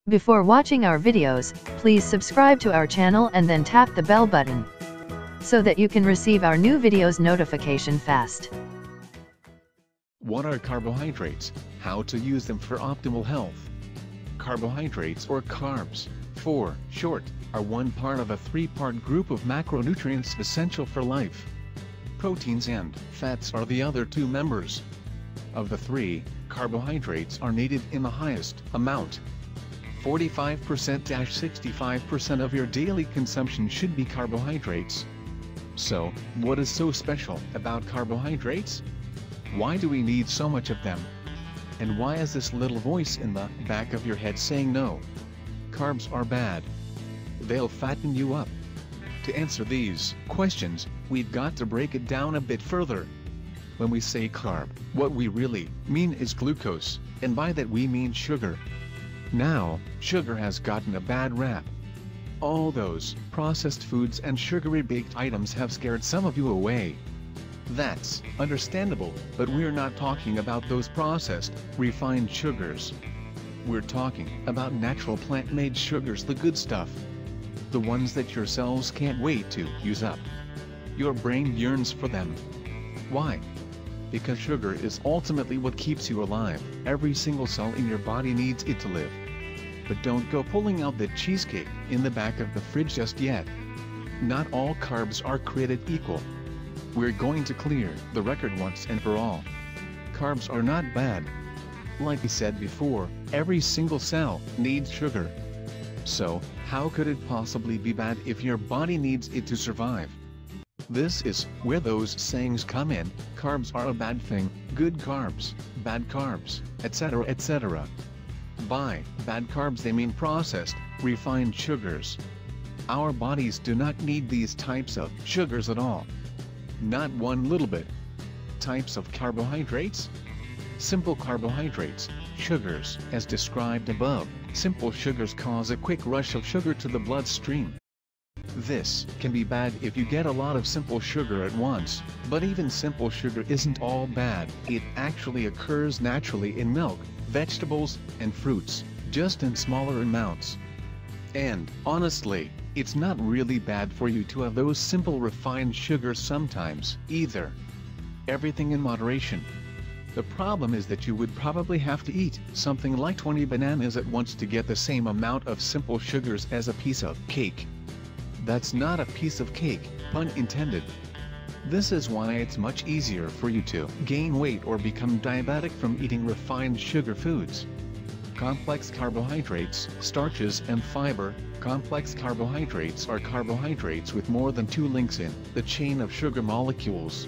Before watching our videos, please subscribe to our channel and then tap the bell button so that you can receive our new videos notification fast. What are carbohydrates? How to use them for optimal health? Carbohydrates, or carbs, for short, are one part of a three-part group of macronutrients essential for life. Proteins and fats are the other two members. Of the three, carbohydrates are needed in the highest amount. 45%-65% of your daily consumption should be carbohydrates. So, what is so special about carbohydrates? Why do we need so much of them? And why is this little voice in the back of your head saying no? Carbs are bad. They'll fatten you up. To answer these questions, we've got to break it down a bit further. When we say carb, what we really mean is glucose, and by that we mean sugar. Now, sugar has gotten a bad rap. All those processed foods and sugary baked items have scared some of you away. That's understandable, but we're not talking about those processed, refined sugars. We're talking about natural plant-made sugars, the good stuff. The ones that your cells can't wait to use up. Your brain yearns for them. Why? Because sugar is ultimately what keeps you alive. Every single cell in your body needs it to live. But don't go pulling out the cheesecake in the back of the fridge just yet. Not all carbs are created equal. We're going to clear the record once and for all. Carbs are not bad. Like I said before, every single cell needs sugar. So, how could it possibly be bad if your body needs it to survive? This is where those sayings come in: carbs are a bad thing, good carbs, bad carbs, etc., etc. By bad carbs they mean processed, refined sugars. Our bodies do not need these types of sugars at all. Not one little bit. Types of carbohydrates? Simple carbohydrates, sugars, as described above. Simple sugars cause a quick rush of sugar to the bloodstream. This can be bad if you get a lot of simple sugar at once, but even simple sugar isn't all bad. It actually occurs naturally in milk, vegetables, and fruits, just in smaller amounts. And, honestly, it's not really bad for you to have those simple refined sugars sometimes, either. Everything in moderation. The problem is that you would probably have to eat something like 20 bananas at once to get the same amount of simple sugars as a piece of cake. That's not a piece of cake, pun intended. This is why it's much easier for you to gain weight or become diabetic from eating refined sugar foods. Complex carbohydrates, starches and fiber. Complex carbohydrates are carbohydrates with more than two links in the chain of sugar molecules.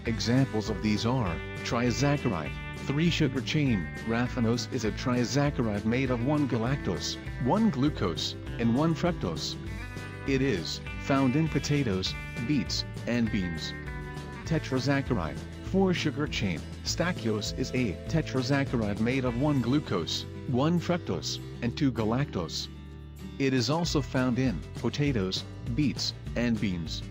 Examples of these are trisaccharide, three-sugar chain. Raffinose is a trisaccharide made of one galactose, one glucose, and one fructose. It is found in potatoes, beets, and beans. Tetrasaccharide, four-sugar chain. Stachyose is a tetrasaccharide made of one glucose, one fructose, and two galactose. It is also found in potatoes, beets, and beans.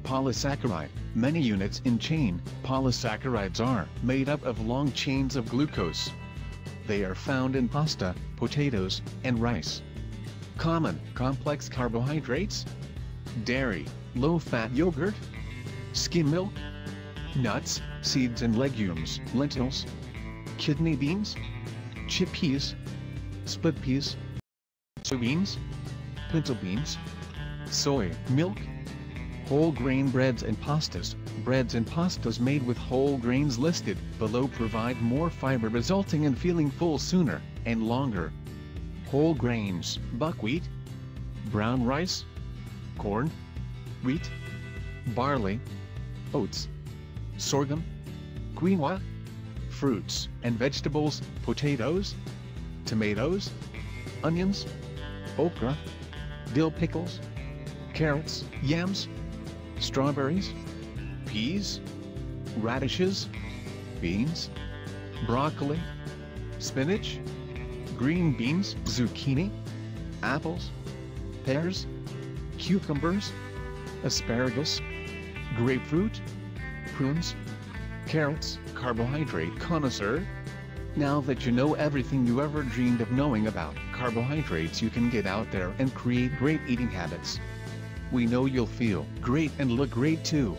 Polysaccharide, many units in chain. Polysaccharides are made up of long chains of glucose. They are found in pasta, potatoes, and rice. Common complex carbohydrates: dairy, low-fat yogurt, skim milk, nuts, seeds and legumes, lentils, kidney beans, chickpeas, split peas, soybeans, pinto beans, soy milk, whole grain breads and pastas. Breads and pastas made with whole grains listed below provide more fiber, resulting in feeling full sooner and longer. Whole grains: buckwheat, brown rice, corn, wheat, barley, oats, sorghum, quinoa. Fruits and vegetables: potatoes, tomatoes, onions, okra, dill pickles, carrots, yams, strawberries, peas, radishes, beans, broccoli, spinach, green beans, zucchini, apples, pears, cucumbers, asparagus, grapefruit, prunes, carrots. Carbohydrate connoisseur. Now that you know everything you ever dreamed of knowing about carbohydrates, you can get out there and create great eating habits. We know you'll feel great and look great too.